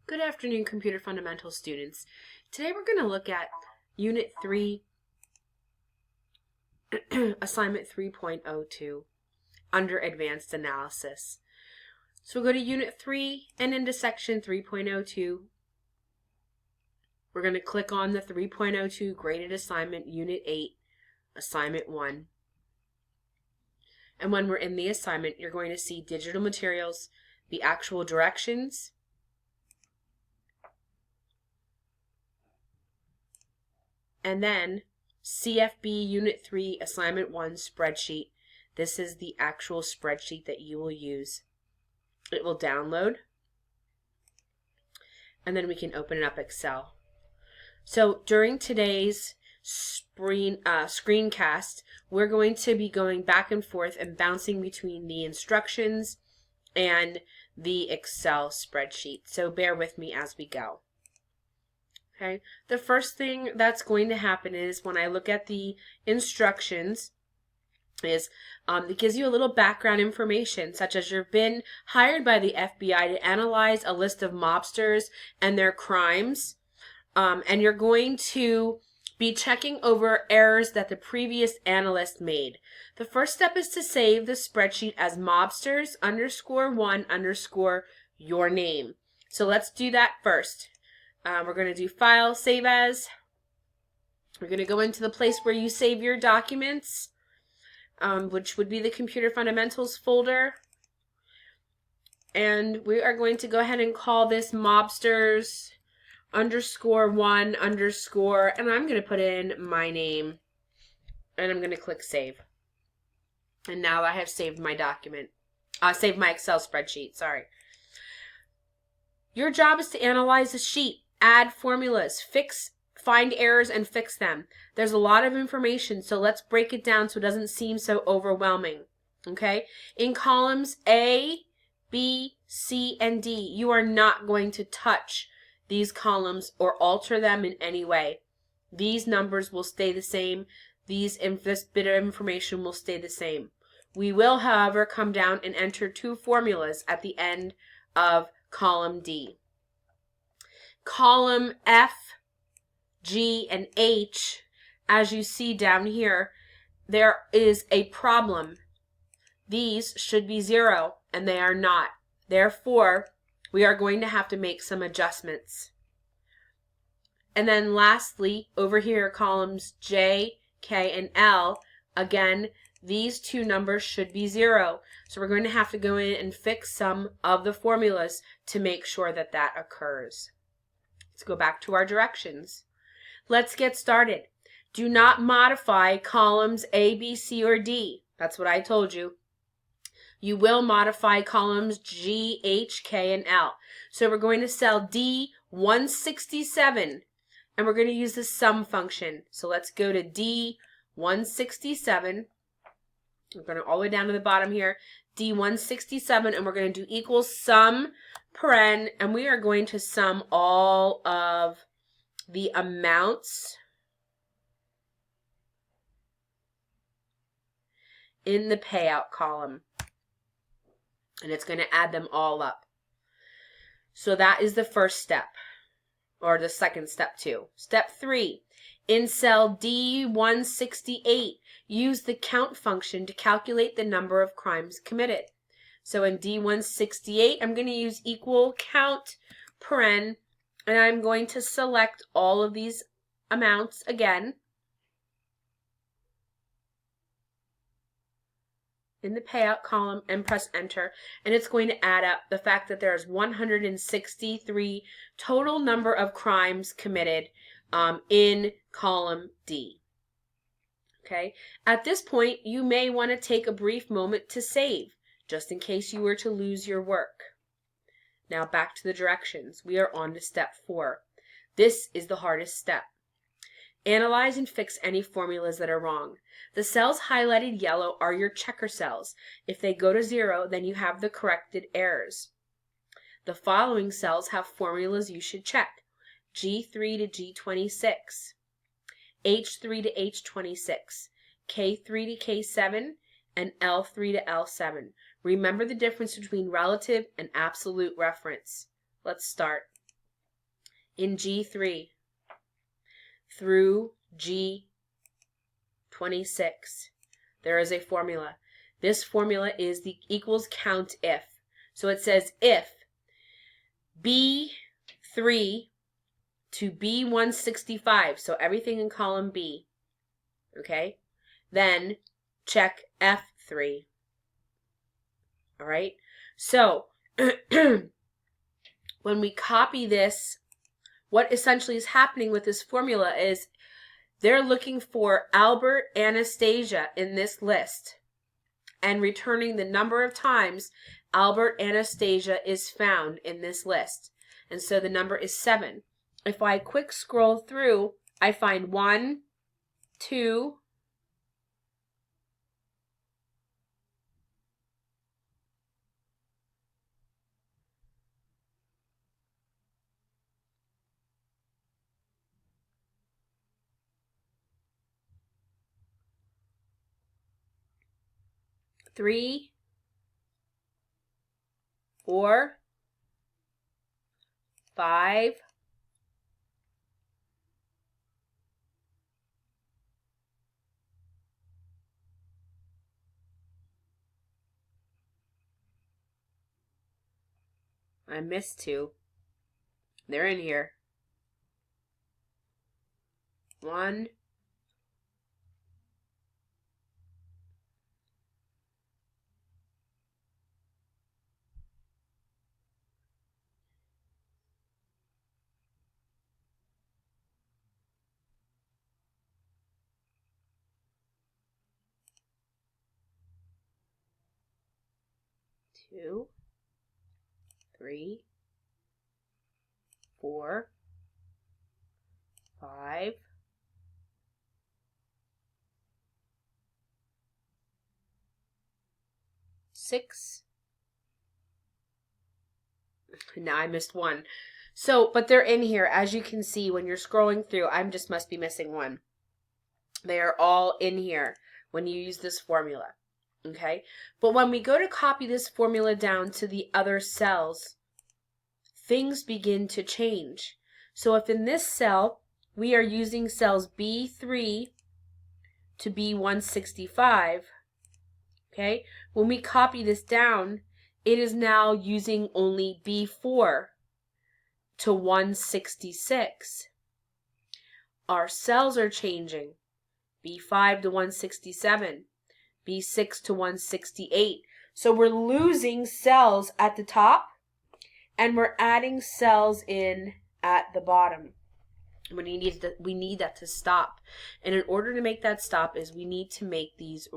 Good afternoon, Computer Fundamentals students. Today we're going to look at Unit 3, Assignment 3.02, under Advanced Analysis. So we'll go to Unit 3 and into Section 3.02. We're going to click on the 3.02 Graded Assignment, Unit 8, Assignment 1. And when we're in the assignment, you're going to see digital materials, the actual directions, and then CFB Unit 3 Assignment 1 spreadsheet. This is the actual spreadsheet that you will use. It will download, and then we can open it up Excel. So during today's screencast, we're going to be going back and forth and bouncing between the instructions and the Excel spreadsheet. So bear with me as we go. Okay, the first thing that's going to happen is when I look at the instructions is it gives you a little background information, such as you've been hired by the FBI to analyze a list of mobsters and their crimes, and you're going to be checking over errors that the previous analyst made. The first step is to save the spreadsheet as mobsters_1_ your name. So let's do that first. We're going to do File, Save As. We're going to go into the place where you save your documents, which would be the Computer Fundamentals folder. And we are going to go ahead and call this mobsters_1_ and I'm going to put in my name, and I'm going to click Save. And now I have saved my document. Saved my Excel spreadsheet, sorry. Your job is to analyze the sheet, add formulas, find errors, and fix them. There's a lot of information, so let's break it down so it doesn't seem so overwhelming. Okay? In columns A, B, C, and D, you are not going to touch these columns or alter them in any way. These numbers will stay the same. This bit of information will stay the same. We will, however, come down and enter two formulas at the end of column D. Column F, G, and H, as you see down here, there is a problem. These should be 0, and they are not. Therefore, we are going to have to make some adjustments. And then lastly, over here, columns J, K, and L, again, these two numbers should be 0. So we're going to have to go in and fix some of the formulas to make sure that that occurs. Let's go back to our directions. Let's get started. Do not modify columns A, B, C, or D. That's what I told you. You will modify columns G, H, K, and L. So we're going to cell D167, and we're going to use the sum function. So let's go to D167. We're going to all the way down to the bottom here, D167, and we're going to do equals sum paren, and we are going to sum all of the amounts in the payout column, and it's going to add them all up. So that is the first step, or the second step too. Step 3, in cell D168, use the count function to calculate the number of crimes committed. So in D168, I'm going to use equal count paren, and I'm going to select all of these amounts again in the payout column and press enter, and it's going to add up the fact that there's 163 total number of crimes committed in column D. Okay, at this point you may want to take a brief moment to save, just in case you were to lose your work. Now back to the directions. We are on to step 4. This is the hardest step. Analyze and fix any formulas that are wrong. The cells highlighted yellow are your checker cells. If they go to 0, then you have the corrected errors. The following cells have formulas you should check. G3 to G26, H3 to H26, K3 to K7, and L3 to L7. Remember the difference between relative and absolute reference. Let's start. in G3 through G26, there is a formula. This formula is the equals count if. So it says if B3 to B165, so everything in column B, okay, then check F3. All right, so when we copy this, what essentially is happening with this formula is they're looking for Albert Anastasia in this list and returning the number of times Albert Anastasia is found in this list. And so the number is 7. If I quick scroll through, I find 1, 2, 3, 4, 5, 6. I missed 2. They're in here. 1, 2, 3, 4, 5, 6. Now I missed 1. So, but they're in here. As you can see, when you're scrolling through, I just must be missing 1. They are all in here when you use this formula. Okay? But when we go to copy this formula down to the other cells, things begin to change. So if in this cell, we are using cells B3 to B165, okay? When we copy this down, it is now using only B4 to 166. Our cells are changing. B5 to 167, B6 to 168. So we're losing cells at the top and we're adding cells in at the bottom. We need that to stop. And in order to make that stop is we need to make these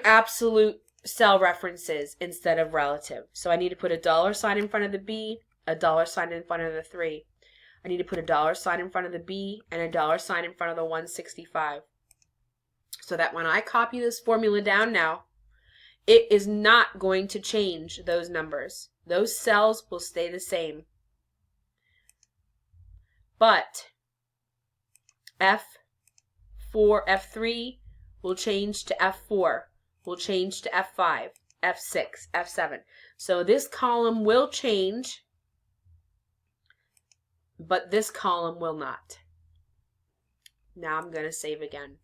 absolute cell references instead of relative. So I need to put a $sign in front of the B, a $sign in front of the 3. I need to put a $sign in front of the B and a $sign in front of the 165. So that when I copy this formula down now, it is not going to change those numbers. Those cells will stay the same. But F3 will change to F4, will change to F5, F6, F7. So this column will change, but this column will not. Now I'm going to save again.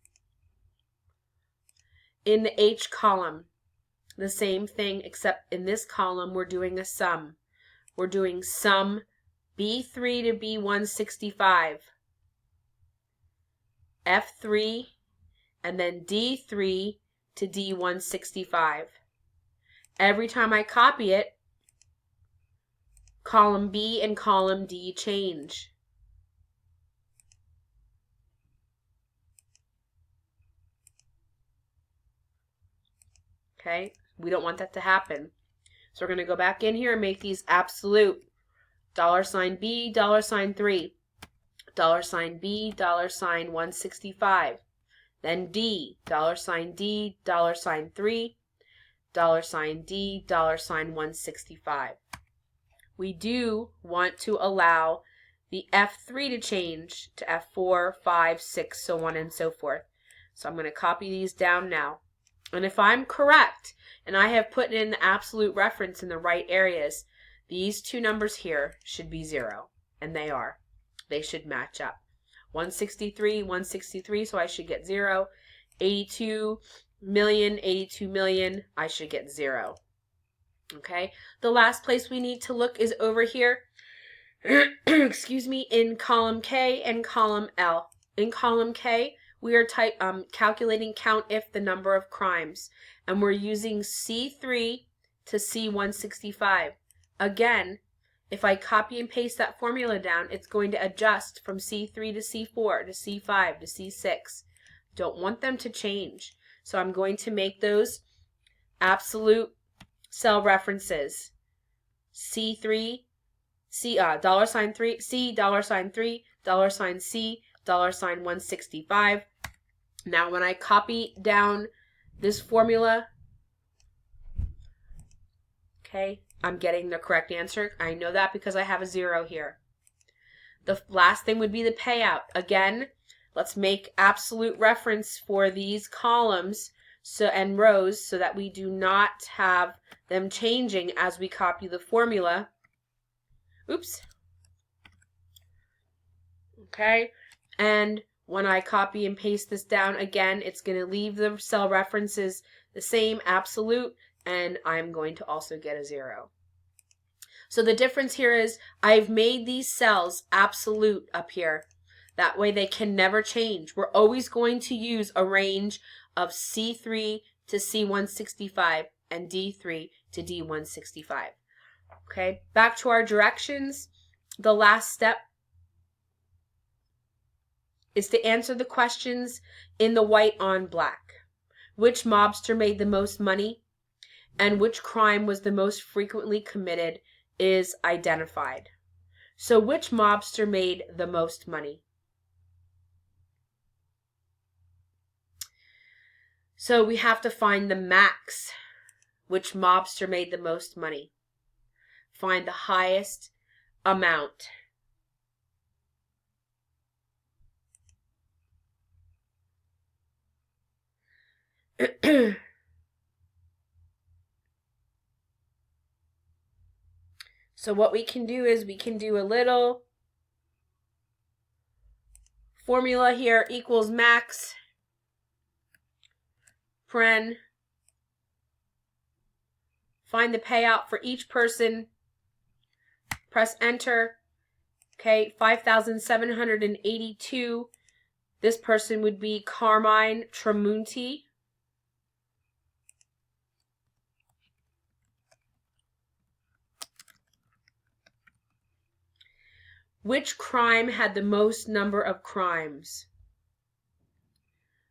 In the H column, the same thing, except in this column we're doing a sum. We're doing sum B3 to B165, F3, and then D3 to D165. Every time I copy it, column B and column D change. Okay, we don't want that to happen. So we're going to go back in here and make these absolute. $sign B, $sign 3, $sign B, $sign 165. Then D, $sign D, $sign 3, $sign D, $sign 165. We do want to allow the F3 to change to F4, 5, 6, so on and so forth. So I'm going to copy these down now. And if I'm correct, and I have put in the absolute reference in the right areas, these two numbers here should be 0. and they are. They should match up. 163, 163, so I should get 0. 82 million, I should get 0. Okay, the last place we need to look is over here, excuse me, in column K and column L. In column K, we are calculating count if the number of crimes, and we're using C3 to C165. Again, if I copy and paste that formula down, it's going to adjust from C3 to C4 to C5 to C6. Don't want them to change. So I'm going to make those absolute cell references. C3, C, $3, C, $3, $3, C, $165. Now when I copy down this formula, okay, I'm getting the correct answer. I know that because I have a 0 here. The last thing would be the payout. Again, let's make absolute reference for these columns and rows so that we do not have them changing as we copy the formula. Oops. Okay, and when I copy and paste this down again, it's going to leave the cell references the same, absolute, and I'm going to also get a 0. So the difference here is I've made these cells absolute up here. That way they can never change. We're always going to use a range of C3 to C165 and D3 to D165. Okay, back to our directions. The last step is to answer the questions in the white on black. Which mobster made the most money and which crime was the most frequently committed is identified. So which mobster made the most money? So we have to find the max. Which mobster made the most money? Find the highest amount. So what we can do is we can do a little formula here, equals max, paren, find the payout for each person, press enter. Okay, 5,782. This person would be Carmine Tramunti. Which crime had the most number of crimes?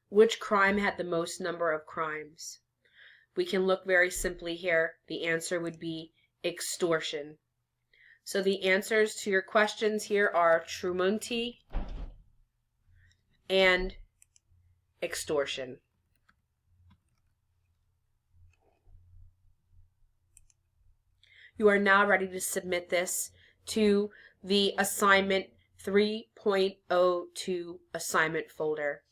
Which crime had the most number of crimes? We can look very simply here. The answer would be extortion. So the answers to your questions here are Tramunti and extortion. You are now ready to submit this to the assignment 3.02 assignment folder,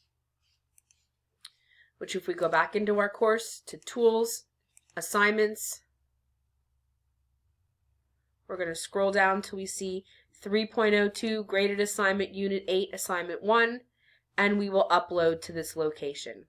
which if we go back into our course to tools, assignments, we're going to scroll down till we see 3.02 graded assignment unit 8 assignment 1, and we will upload to this location.